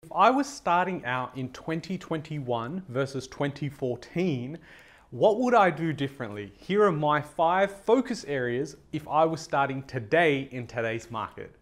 If I was starting out in 2021 versus 2014, what would I do differently? Here are my 5 focus areas if I was starting today in today's market.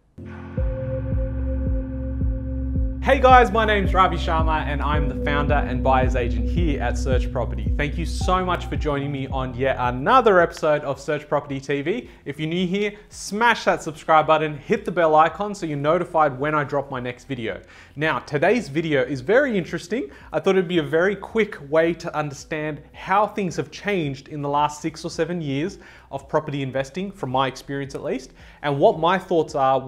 Hey guys, my name's Ravi Sharma and I'm the founder and buyer's agent here at Search Property. Thank you so much for joining me on yet another episode of Search Property TV. If you're new here, smash that subscribe button, hit the bell icon so you're notified when I drop my next video. Now, today's video is very interesting. I thought it'd be a very quick way to understand how things have changed in the last 6 or 7 years of property investing, from my experience at least, and what my thoughts are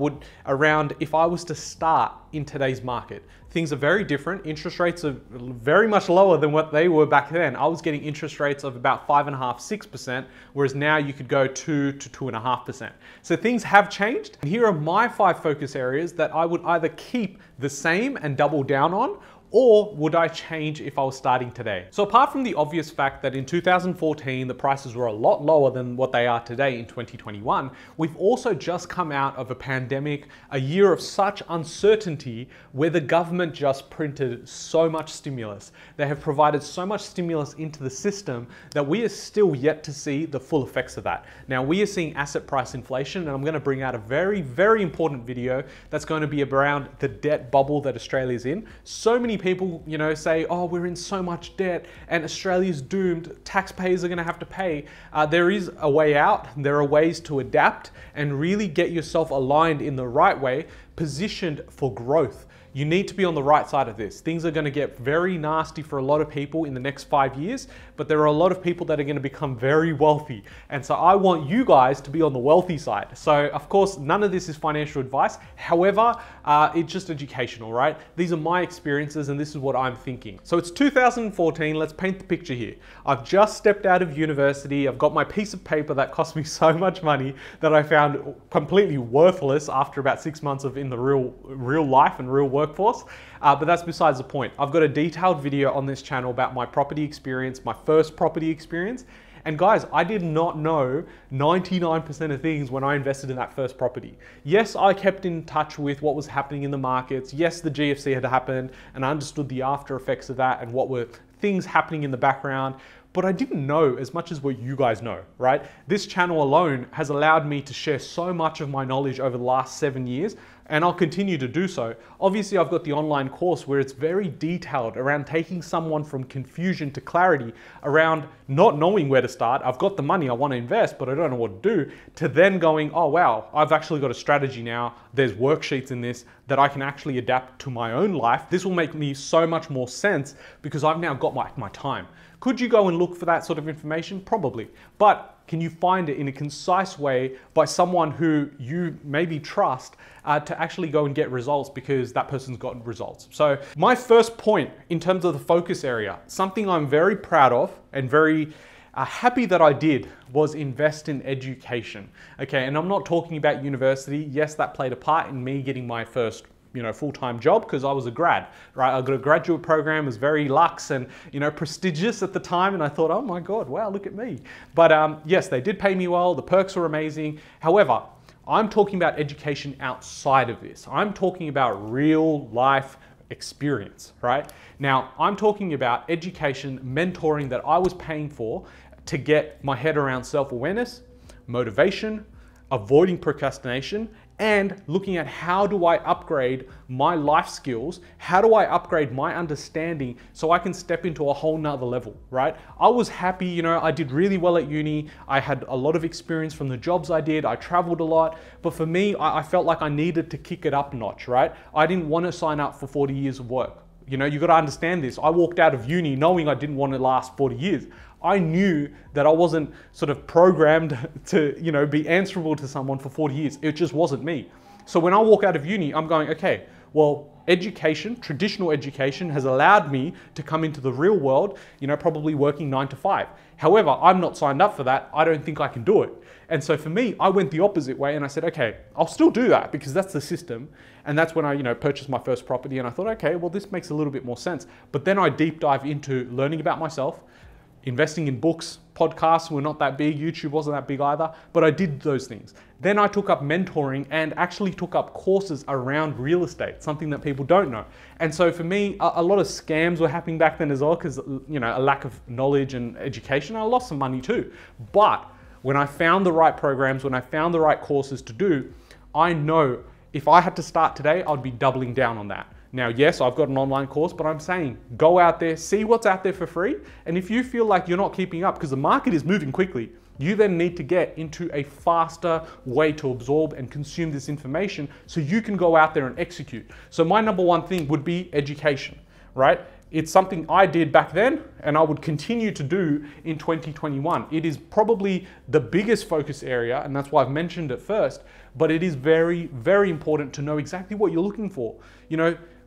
around if I was to start in today's market. Things are very different. Interest rates are very much lower than what they were back then. I was getting interest rates of about 5.5%, 6%, whereas now you could go 2 to 2.5%. So things have changed. And here are my 5 focus areas that I would either keep the same and double down on, or would I change if I was starting today? So apart from the obvious fact that in 2014, the prices were a lot lower than what they are today in 2021, we've also just come out of a pandemic, a year of such uncertainty where the government just printed so much stimulus. They have provided so much stimulus into the system that we are still yet to see the full effects of that. Now we are seeing asset price inflation, and I'm going to bring out a very, very important video that's going to be around the debt bubble that Australia's in. So many people, say, oh, we're in so much debt and Australia's doomed, taxpayers are gonna have to pay. There is a way out. There are ways to adapt and really get yourself aligned in the right way, positioned for growth. You need to be on the right side of this. Things are going to get very nasty for a lot of people in the next 5 years, but there are a lot of people that are going to become very wealthy. And so I want you guys to be on the wealthy side. So of course, none of this is financial advice. However, it's just educational, right? These are my experiences and this is what I'm thinking. So it's 2014. Let's paint the picture here. I've just stepped out of university. I've got my piece of paper that cost me so much money that I found completely worthless after about 6 months of in the real life and real workforce, but that's besides the point. I've got a detailed video on this channel about my property experience, my first property experience. And guys, I did not know 99% of things when I invested in that first property. Yes, I kept in touch with what was happening in the markets. Yes, the GFC had happened and I understood the after effects of that and what were things happening in the background. But I didn't know as much as what you guys know, right? This channel alone has allowed me to share so much of my knowledge over the last 7 years, and I'll continue to do so. Obviously, I've got the online course where it's very detailed around taking someone from confusion to clarity, around not knowing where to start. I've got the money, I want to invest, but I don't know what to do, to then going, oh wow, I've actually got a strategy now. There's worksheets in this that I can actually adapt to my own life. This will make me so much more sense because I've now got my time. Could you go and look for that sort of information? Probably. But can you find it in a concise way by someone who you maybe trust to actually go and get results because that person's gotten results? So my first point in terms of the focus area, something I'm very proud of and very happy that I did, was invest in education. Okay, and I'm not talking about university. Yes, that played a part in me getting my first full-time job because I was a grad, right? I got a graduate program, it was very luxe and, prestigious at the time. And I thought, oh my God, wow, look at me. But yes, they did pay me well. The perks were amazing. However, I'm talking about education outside of this. I'm talking about real life experience, right? Now, I'm talking about education, mentoring that I was paying for to get my head around self-awareness, motivation, avoiding procrastination, and looking at how do I upgrade my life skills? How do I upgrade my understanding so I can step into a whole nother level, right? I was happy, I did really well at uni. I had a lot of experience from the jobs I did. I traveled a lot. But for me, I felt like I needed to kick it up a notch, right? I didn't want to sign up for 40 years of work. You got to understand this. I walked out of uni knowing I didn't want to last 40 years. I knew that I wasn't sort of programmed to, be answerable to someone for 40 years. It just wasn't me. So when I walk out of uni, I'm going, okay, well, education, traditional education has allowed me to come into the real world, probably working 9 to 5. However, I'm not signed up for that. I don't think I can do it. And so for me, I went the opposite way and I said, okay, I'll still do that because that's the system. And that's when I, purchased my first property and I thought, okay, well, this makes a little bit more sense. But then I deep dive into learning about myself, investing in books, podcasts were not that big, YouTube wasn't that big either, but I did those things. Then I took up mentoring and actually took up courses around real estate, something that people don't know. And so for me, a lot of scams were happening back then as well, because a lack of knowledge and education. I lost some money too. But when I found the right programs, when I found the right courses to do, I know if I had to start today, I'd be doubling down on that. Now, yes, I've got an online course, but I'm saying go out there, see what's out there for free. And if you feel like you're not keeping up because the market is moving quickly, you then need to get into a faster way to absorb and consume this information so you can go out there and execute. So my number one thing would be education, right? It's something I did back then and I would continue to do in 2021. It is probably the biggest focus area, and that's why I've mentioned it first, but it is very, very important to know exactly what you're looking for.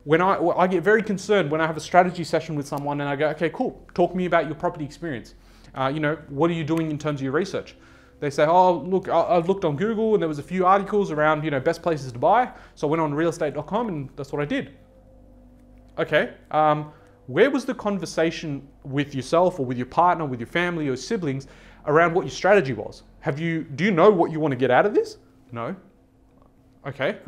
When I get very concerned when I have a strategy session with someone and I go, okay, cool, talk to me about your property experience. What are you doing in terms of your research? They say, oh, look, I've looked on Google and there was a few articles around, best places to buy. So I went on realestate.com and that's what I did. Okay, where was the conversation with yourself or with your partner, with your family or siblings around what your strategy was? Do you know what you want to get out of this? No. Okay,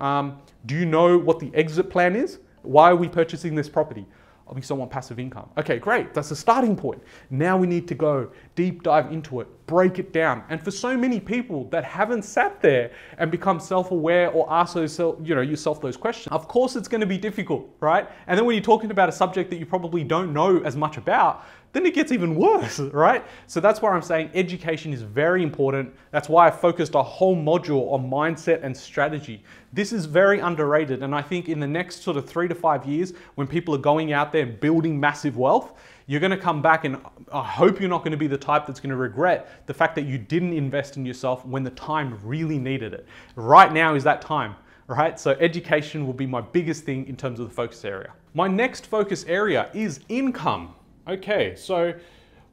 do you know what the exit plan is? Why are we purchasing this property? We still want passive income. Okay, great. That's the starting point. Now we need to go deep dive into it, break it down. And for so many people that haven't sat there and become self-aware or ask yourself those questions, of course it's going to be difficult, right? And then when you're talking about a subject that you probably don't know as much about, then it gets even worse, right? So that's why I'm saying education is very important. That's why I focused a whole module on mindset and strategy. This is very underrated. And I think in the next sort of 3 to 5 years, when people are going out there and building massive wealth, you're going to come back and I hope you're not going to be the type that's going to regret the fact that you didn't invest in yourself when the time really needed it. Right now is that time, right? So education will be my biggest thing in terms of the focus area. My next focus area is income. Okay, so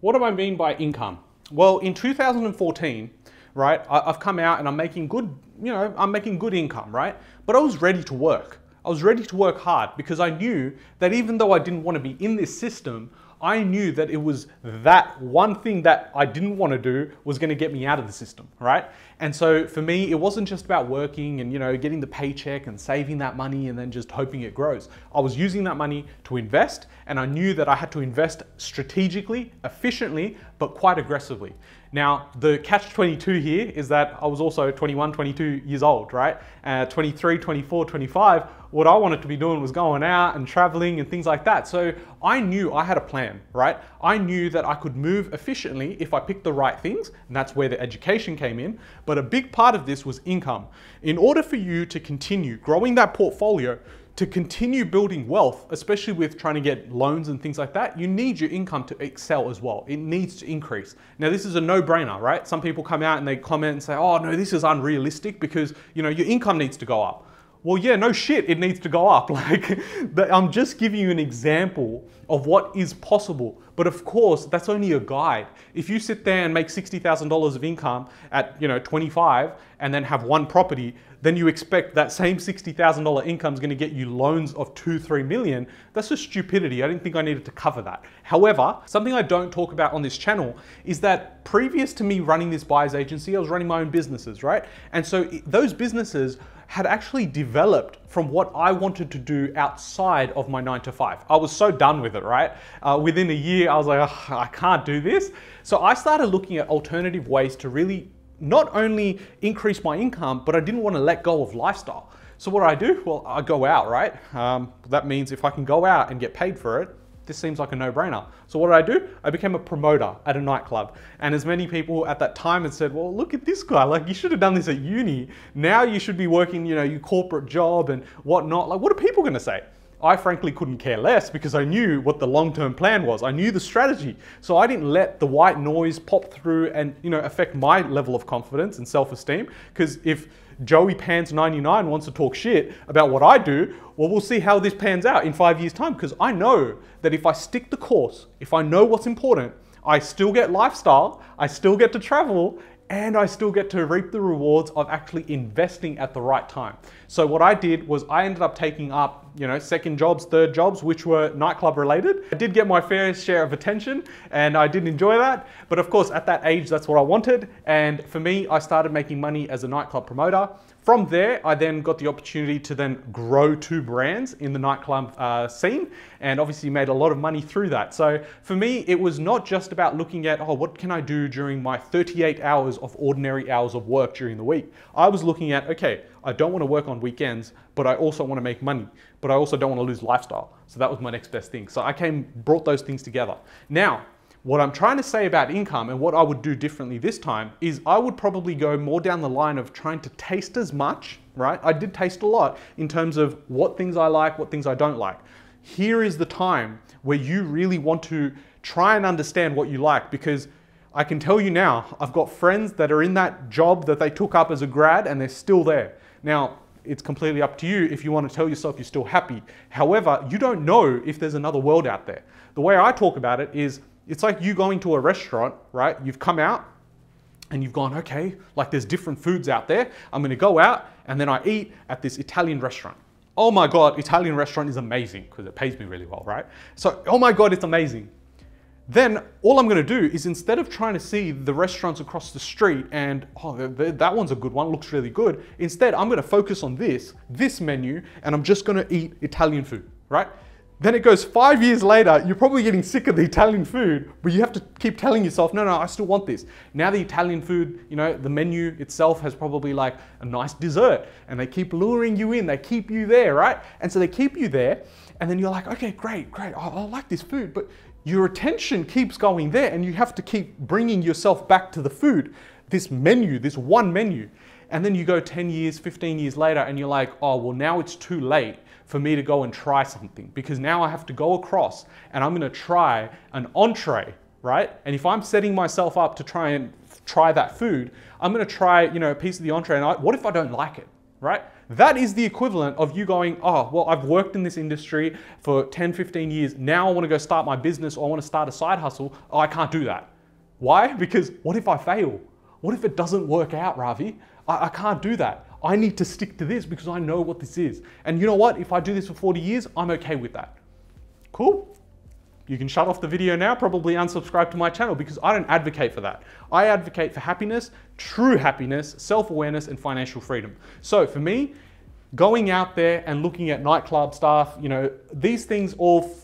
what do I mean by income? Well, in 2014, right, I've come out and I'm making good, I'm making good income, right? But I was ready to work. I was ready to work hard because I knew that even though I didn't want to be in this system, I knew that it was that one thing that I didn't want to do was going to get me out of the system, right? And so for me, it wasn't just about working and, getting the paycheck and saving that money and then just hoping it grows. I was using that money to invest, and I knew that I had to invest strategically, efficiently, but quite aggressively. Now, the catch-22 here is that I was also 21, 22 years old, right? 23, 24, 25, what I wanted to be doing was going out and traveling and things like that. So I knew I had a plan, right? I knew that I could move efficiently if I picked the right things, and that's where the education came in. But a big part of this was income. In order for you to continue growing that portfolio, to continue building wealth, especially with trying to get loans and things like that, you need your income to excel as well. It needs to increase. Now, this is a no-brainer, right? Some people come out and they comment and say, oh no, this is unrealistic because your income needs to go up. Well, yeah, no shit, it needs to go up. I'm just giving you an example of what is possible. But of course, that's only a guide. If you sit there and make $60,000 of income at 25 and then have one property, then you expect that same $60,000 income is going to get you loans of 2-3 million. That's just stupidity. I didn't think I needed to cover that. However, something I don't talk about on this channel is that previous to me running this buyer's agency, I was running my own businesses, right? And so those businesses had actually developed from what I wanted to do outside of my 9-to-5. I was so done with it, right? Within a year, I was like, oh, I can't do this. So I started looking at alternative ways to really not only increase my income, but I didn't want to let go of lifestyle. So what do I do? Well, I go out, right? That means if I can go out and get paid for it, this seems like a no-brainer. So what did I do? I became a promoter at a nightclub. And as many people at that time had said, well, look at this guy, like you should have done this at uni. Now you should be working, your corporate job and whatnot. Like, what are people gonna say? I frankly couldn't care less because I knew what the long-term plan was. I knew the strategy. So I didn't let the white noise pop through and affect my level of confidence and self-esteem. Because if Joey Pants 99 wants to talk shit about what I do, well, we'll see how this pans out in 5 years' time. Because I know that if I stick the course, if I know what's important, I still get lifestyle, I still get to travel, and I still get to reap the rewards of actually investing at the right time. So what I did was I ended up taking up second jobs, third jobs, which were nightclub related. I did get my fair share of attention and I did enjoy that. But of course, at that age, that's what I wanted. And for me, I started making money as a nightclub promoter. From there, I then got the opportunity to then grow 2 brands in the nightclub scene, and obviously made a lot of money through that. So for me, it was not just about looking at, oh, what can I do during my 38 hours of ordinary hours of work during the week? I was looking at, okay, I don't want to work on weekends, but I also want to make money, but I also don't want to lose lifestyle. So that was my next best thing. So I brought those things together. Now, what I'm trying to say about income and what I would do differently this time is I would probably go more down the line of trying to taste as much, right? I did taste a lot in terms of what things I like, what things I don't like. Here is the time where you really want to try and understand what you like, because I can tell you now, I've got friends that are in that job that they took up as a grad and they're still there. Now, it's completely up to you if you want to tell yourself you're still happy. However, you don't know if there's another world out there. The way I talk about it is, it's like you going to a restaurant, right? You've come out and you've gone, okay, like there's different foods out there. I'm gonna go out and then I eat at this Italian restaurant. Oh my God, Italian restaurant is amazing because it pays me really well, right? So, oh my God, it's amazing. Then all I'm gonna do is, instead of trying to see the restaurants across the street and, oh, that one's a good one, looks really good. Instead, I'm gonna focus on this menu, and I'm just gonna eat Italian food, right? Then it goes 5 years later, you're probably getting sick of the Italian food, but you have to keep telling yourself, no, I still want this. Now the Italian food, the menu itself has probably like a nice dessert, and they keep luring you in, they keep you there, right? And so they keep you there, and then you're like, okay, great, I like this food, but your attention keeps going there, and you have to keep bringing yourself back to the food, this menu, this one menu. And then you go 10 years, 15 years later, and you're like, oh, well, now it's too late for me to go and try something, because now I have to go across and I'm gonna try an entree, right? And if I'm setting myself up to try that food, I'm gonna try, a piece of the entree, and what if I don't like it, right? That is the equivalent of you going, oh, well, I've worked in this industry for 10, 15 years. Now I wanna go start my business, or I wanna start a side hustle. Oh, I can't do that. Why? Because what if I fail? What if it doesn't work out, Ravi? I can't do that. I need to stick to this because I know what this is. And you know what? If I do this for 40 years, I'm okay with that. Cool? You can shut off the video now, probably unsubscribe to my channel, because I don't advocate for that. I advocate for happiness, true happiness, self-awareness, and financial freedom. So for me, going out there and looking at nightclub stuff, these things all,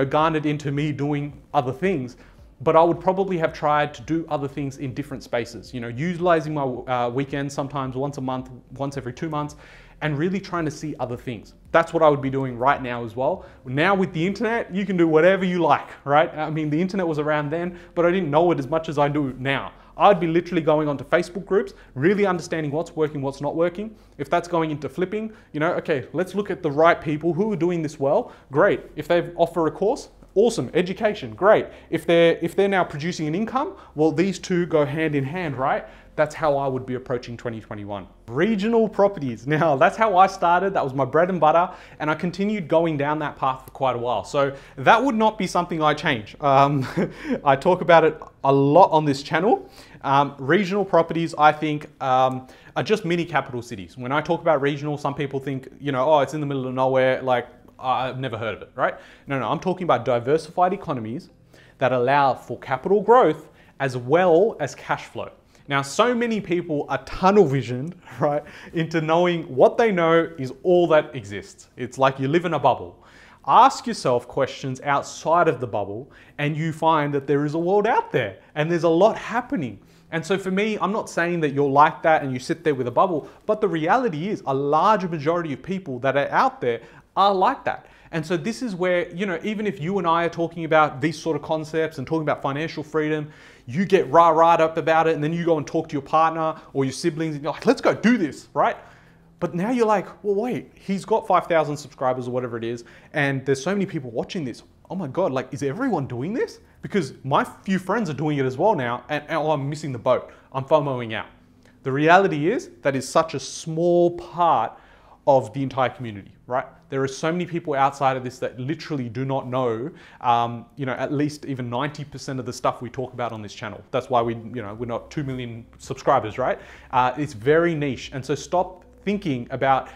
garnered into me doing other things. But I would probably have tried to do other things in different spaces, utilizing my weekends sometimes once a month, once every 2 months, and really trying to see other things. That's what I would be doing right now as well. Now with the internet, you can do whatever you like, right? I mean, the internet was around then, but I didn't know it as much as I do now. I'd be literally going onto Facebook groups, really understanding what's working, what's not working. If that's going into flipping, okay, let's look at the right people who are doing this well. Great. If they offer a course, awesome. Education, great. If they're now producing an income, well, these two go hand in hand, right? That's how I would be approaching 2021. Regional properties. Now, that's how I started. That was my bread and butter, and I continued going down that path for quite a while. So that would not be something I change. I talk about it a lot on this channel. Regional properties, I think, are just mini capital cities. When I talk about regional, some people think, oh, it's in the middle of nowhere, like, I've never heard of it, right? No, I'm talking about diversified economies that allow for capital growth as well as cash flow. Now, so many people are tunnel visioned, right, into knowing what they know is all that exists. It's like you live in a bubble. Ask yourself questions outside of the bubble, and you find that there is a world out there, and there's a lot happening. And so for me, I'm not saying that you're like that and you sit there with a bubble, but the reality is a large majority of people that are out there are like that. And so this is where, even if you and I are talking about these sort of concepts and talking about financial freedom, you get rah-rahed up about it, and then you go and talk to your partner or your siblings and you're like, let's go do this, right? But now you're like, well, wait, he's got 5,000 subscribers or whatever it is, and there's so many people watching this. Oh my God, like, is everyone doing this? Because my few friends are doing it as well now, and I'm missing the boat. I'm FOMOing out. The reality is that is such a small part of the entire community, right? There are so many people outside of this that literally do not know, at least even 90% of the stuff we talk about on this channel. That's why we're not 2 million subscribers, right? It's very niche. And so stop thinking about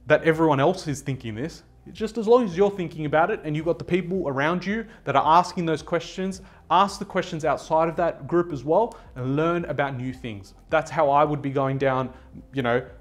that everyone else is thinking this. just as long as you're thinking about it and you've got the people around you that are asking those questions, ask the questions outside of that group as well and learn about new things. That's how I would be going down,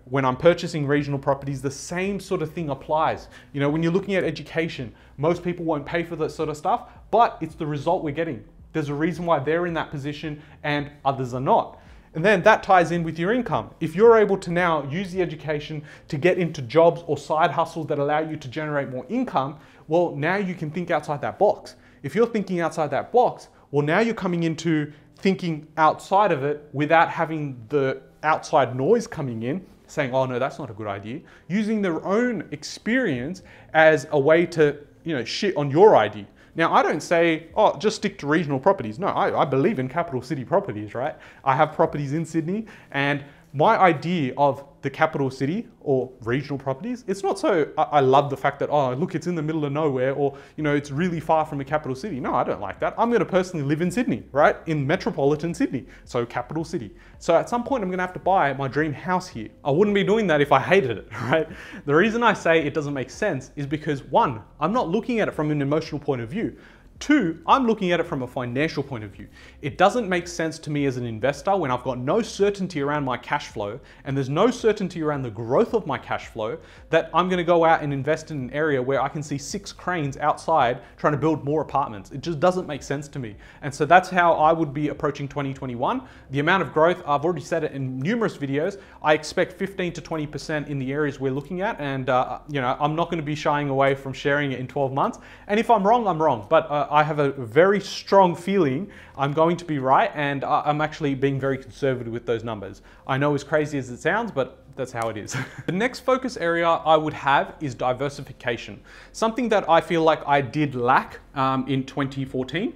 when I'm purchasing regional properties, the same sort of thing applies. When you're looking at education, most people won't pay for that sort of stuff, but it's the result we're getting. There's a reason why they're in that position and others are not. And then that ties in with your income. If you're able to now use the education to get into jobs or side hustles that allow you to generate more income, well, now you can think outside that box. If you're thinking outside that box, well, now you're coming into thinking outside of it without having the outside noise coming in, saying, oh no, that's not a good idea. Using their own experience as a way to, shit on your idea. Now, I don't say, oh, just stick to regional properties. No, I believe in capital city properties, right? I have properties in Sydney, and my idea of the capital city or regional properties, it's not so, I love the fact that, oh, look, it's in the middle of nowhere, or, it's really far from a capital city. No, I don't like that. I'm gonna personally live in Sydney, right? In metropolitan Sydney, so capital city. So at some point I'm gonna have to buy my dream house here. I wouldn't be doing that if I hated it, right? The reason I say it doesn't make sense is because one, I'm not looking at it from an emotional point of view. Two, I'm looking at it from a financial point of view. It doesn't make sense to me as an investor when I've got no certainty around my cash flow and there's no certainty around the growth of my cash flow that I'm gonna go out and invest in an area where I can see 6 cranes outside trying to build more apartments. It just doesn't make sense to me. And so that's how I would be approaching 2021. The amount of growth, I've already said it in numerous videos, I expect 15 to 20% in the areas we're looking at. And I'm not gonna be shying away from sharing it in 12 months. And if I'm wrong, I'm wrong. But I have a very strong feeling I'm going to be right, and I'm actually being very conservative with those numbers. I know as crazy as it sounds, but that's how it is. The next focus area I would have is diversification. Something that I feel like I did lack in 2014,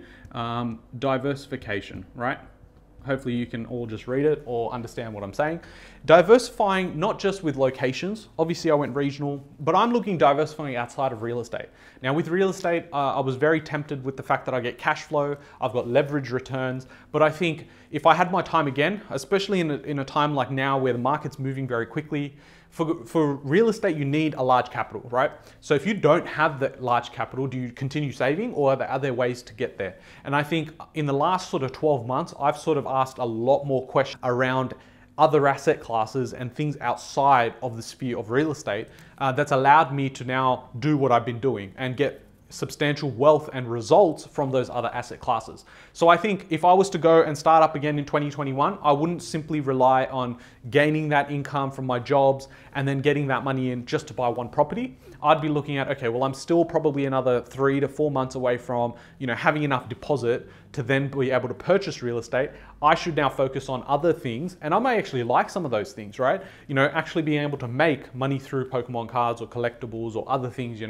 diversification, right? Hopefully you can all just read it or understand what I'm saying. Diversifying not just with locations, obviously I went regional, but I'm looking diversifying outside of real estate. Now with real estate, I was very tempted with the fact that I get cash flow, I've got leverage returns, but I think if I had my time again, especially in a time like now where the market's moving very quickly, for real estate, you need a large capital, right? So if you don't have that large capital, do you continue saving, or are there other ways to get there? And I think in the last sort of 12 months, I've sort of asked a lot more questions around other asset classes and things outside of the sphere of real estate that's allowed me to now do what I've been doing and get substantial wealth and results from those other asset classes. So I think if I was to go and start up again in 2021, I wouldn't simply rely on gaining that income from my jobs and then getting that money in just to buy one property. I'd be looking at, okay, well, I'm still probably another 3 to 4 months away from, having enough deposit to then be able to purchase real estate. I should now focus on other things, and I may actually like some of those things, right? Actually being able to make money through Pokemon cards or collectibles or other things,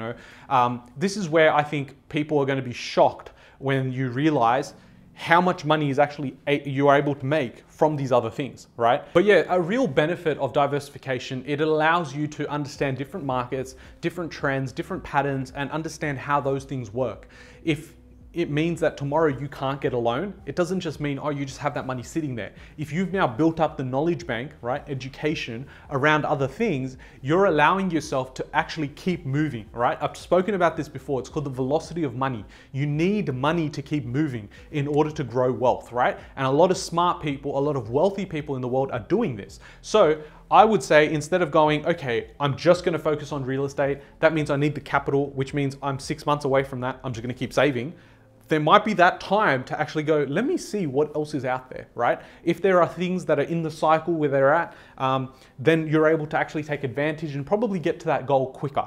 This is where I think people are going to be shocked when you realize how much money is actually you are able to make from these other things, right? But yeah, a real benefit of diversification, it allows you to understand different markets, different trends, different patterns, and understand how those things work. If it means that tomorrow you can't get a loan, it doesn't just mean, oh, you just have that money sitting there. If you've now built up the knowledge bank, right, education around other things, you're allowing yourself to actually keep moving, right? I've spoken about this before. It's called the velocity of money. You need money to keep moving in order to grow wealth, right? And a lot of smart people, a lot of wealthy people in the world are doing this. So I would say, instead of going, okay, I'm just gonna focus on real estate, that means I need the capital, which means I'm 6 months away from that, I'm just gonna keep saving. There might be that time to actually go, let me see what else is out there, right? If there are things that are in the cycle where they're at, then you're able to actually take advantage and probably get to that goal quicker.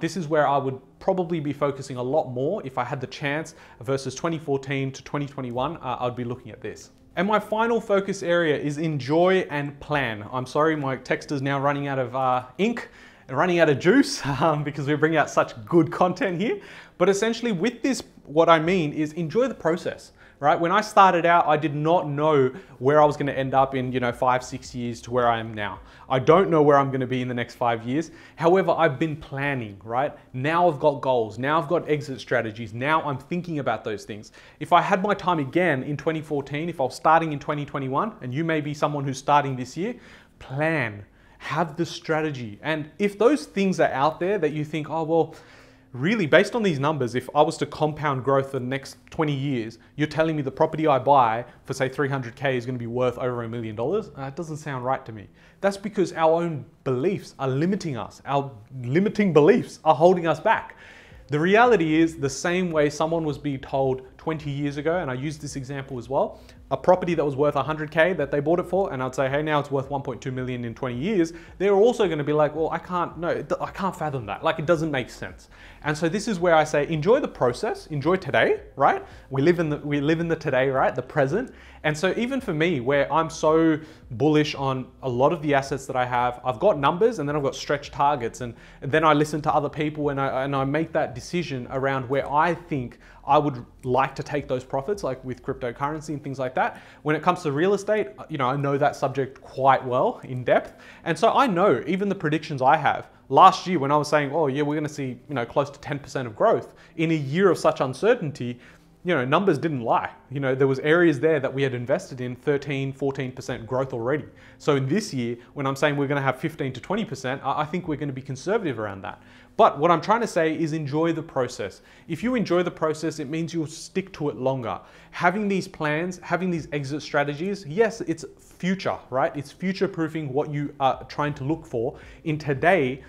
This is where I would probably be focusing a lot more if I had the chance versus 2014 to 2021, I'd be looking at this. And my final focus area is enjoy and plan. I'm sorry, my text is now running out of ink and running out of juice because we bring out such good content here. But essentially with this, what I mean is enjoy the process, right? When I started out, I did not know where I was gonna end up in 5, 6 years to where I am now. I don't know where I'm gonna be in the next 5 years. However, I've been planning, right? Now I've got goals, now I've got exit strategies, now I'm thinking about those things. If I had my time again in 2014, if I was starting in 2021, and you may be someone who's starting this year, plan. Have the strategy. And if those things are out there that you think, oh, well, really, based on these numbers, if I was to compound growth for the next 20 years, you're telling me the property I buy for say 300K is going to be worth over $1 million? It doesn't sound right to me. That's because our own beliefs are limiting us. Our limiting beliefs are holding us back. The reality is the same way someone was being told 20 years ago, and I used this example as well, a property that was worth 100K that they bought it for, and I'd say, hey, now it's worth 1.2 million in 20 years. They're also going to be like, well, I can't fathom that. Like, it doesn't make sense. And so this is where I say, enjoy the process, enjoy today, right? We live in the today, right? The present. And so even for me, where I'm so bullish on a lot of the assets that I have, I've got numbers and then I've got stretch targets, and then I listen to other people and I make that decision around where I think I would like to take those profits, like with cryptocurrency and things like that. When it comes to real estate, I know that subject quite well in depth. And so I know even the predictions I have. Last year when I was saying, oh yeah, we're gonna see close to 10% of growth in a year of such uncertainty, numbers didn't lie. There was areas there that we had invested in 13, 14% growth already. So in this year, when I'm saying we're gonna have 15 to 20%, I think we're gonna be conservative around that. But what I'm trying to say is enjoy the process. If you enjoy the process, it means you'll stick to it longer. Having these plans, having these exit strategies, yes, it's future, right? It's future-proofing what you are trying to look for. In today,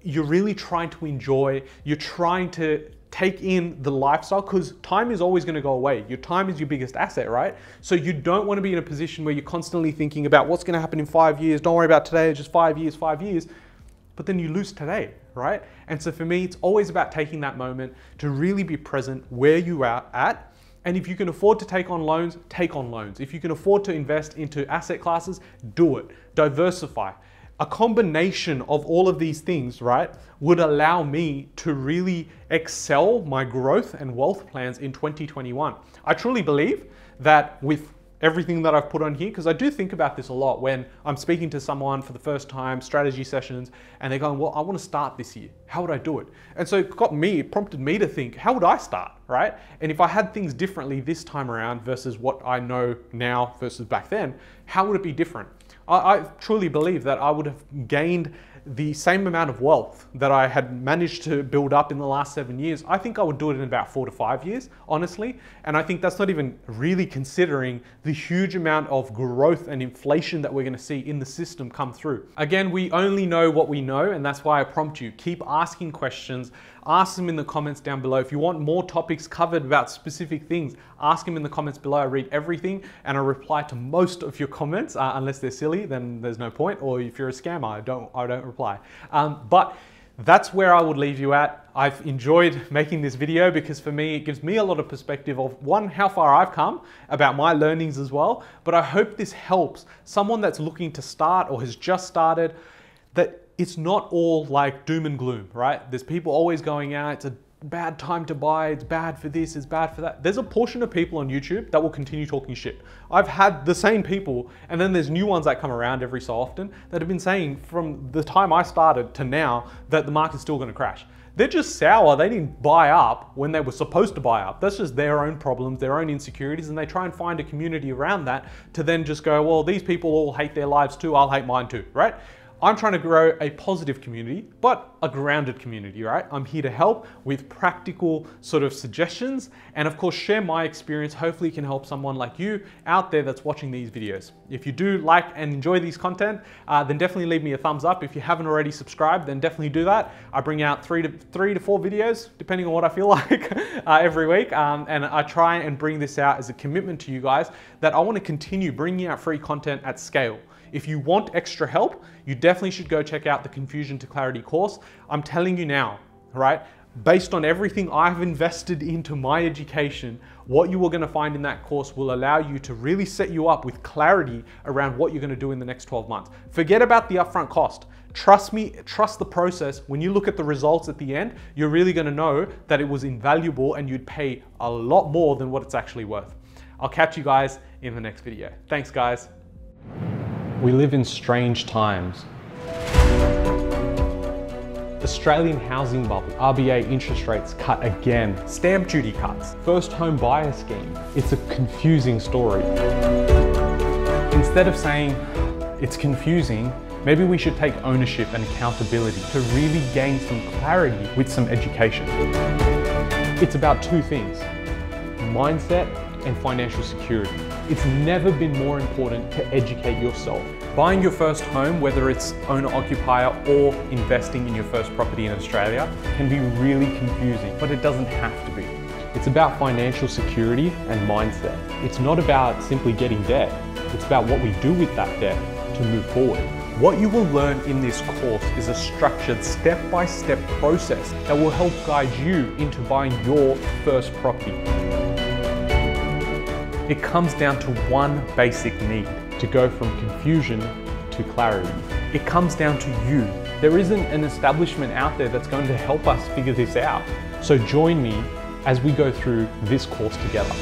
you're really trying to enjoy, you're trying to take in the lifestyle, because time is always going to go away. Your time is your biggest asset, right? So you don't want to be in a position where you're constantly thinking about what's going to happen in 5 years. Don't worry about today, just 5 years, but then you lose today, right? And so for me, it's always about taking that moment to really be present where you are at. And if you can afford to take on loans, take on loans. If you can afford to invest into asset classes, do it. Diversify. A combination of all of these things, right, would allow me to really excel my growth and wealth plans in 2021. I truly believe that with everything that I've put on here, because I do think about this a lot when I'm speaking to someone for the first time, strategy sessions, and they're going, well, I want to start this year. How would I do it? And so it prompted me to think, how would I start, right? And if I had things differently this time around versus what I know now versus back then, how would it be different? I truly believe that I would have gained the same amount of wealth that I had managed to build up in the last 7 years. I think I would do it in about 4 to 5 years, honestly. And I think that's not even really considering the huge amount of growth and inflation that we're going to see in the system come through. Again, we only know what we know, and that's why I prompt you. Keep asking questions. Ask them in the comments down below. If you want more topics covered about specific things, ask them in the comments below. I read everything and I reply to most of your comments, unless they're silly, then there's no point. Or if you're a scammer, I don't reply. But that's where I would leave you at. I've enjoyed making this video because for me, it gives me a lot of perspective of one, how far I've come, about my learnings as well. But I hope this helps someone that's looking to start or has just started, that it's not all like doom and gloom, right? There's people always going out, it's a bad time to buy, it's bad for this, it's bad for that. There's a portion of people on YouTube that will continue talking shit. I've had the same people, and then there's new ones that come around every so often that have been saying from the time I started to now that the market's still gonna crash. They're just sour, they didn't buy up when they were supposed to buy up. That's just their own problems, their own insecurities, and they try and find a community around that to then just go, well, these people all hate their lives too, I'll hate mine too, right? I'm trying to grow a positive community, but a grounded community, right? I'm here to help with practical sort of suggestions and of course share my experience. Hopefully it can help someone like you out there that's watching these videos. If you do like and enjoy these content, then definitely leave me a thumbs up. If you haven't already subscribed, then definitely do that. I bring out three to four videos, depending on what I feel like, every week. And I try and bring this out as a commitment to you guys that I want to continue bringing out free content at scale. If you want extra help, you definitely should go check out the Confusion to Clarity course. I'm telling you now, right? Based on everything I've invested into my education, what you are going to find in that course will allow you to really set you up with clarity around what you're going to do in the next 12 months. Forget about the upfront cost. Trust me, trust the process. When you look at the results at the end, you're really going to know that it was invaluable and you'd pay a lot more than what it's actually worth. I'll catch you guys in the next video. Thanks, guys. We live in strange times. Australian housing bubble, RBA interest rates cut again, stamp duty cuts, first home buyer scheme. It's a confusing story. Instead of saying it's confusing, Maybe we should take ownership and accountability to really gain some clarity with some education. It's about two things: mindset and financial security. It's never been more important to educate yourself. Buying your first home, whether it's owner-occupier or investing in your first property in Australia, can be really confusing, but it doesn't have to be. It's about financial security and mindset. It's not about simply getting debt. It's about what we do with that debt to move forward. What you will learn in this course is a structured step-by-step process that will help guide you into buying your first property. It comes down to one basic need: to go from confusion to clarity. It comes down to you. There isn't an establishment out there that's going to help us figure this out. So join me as we go through this course together.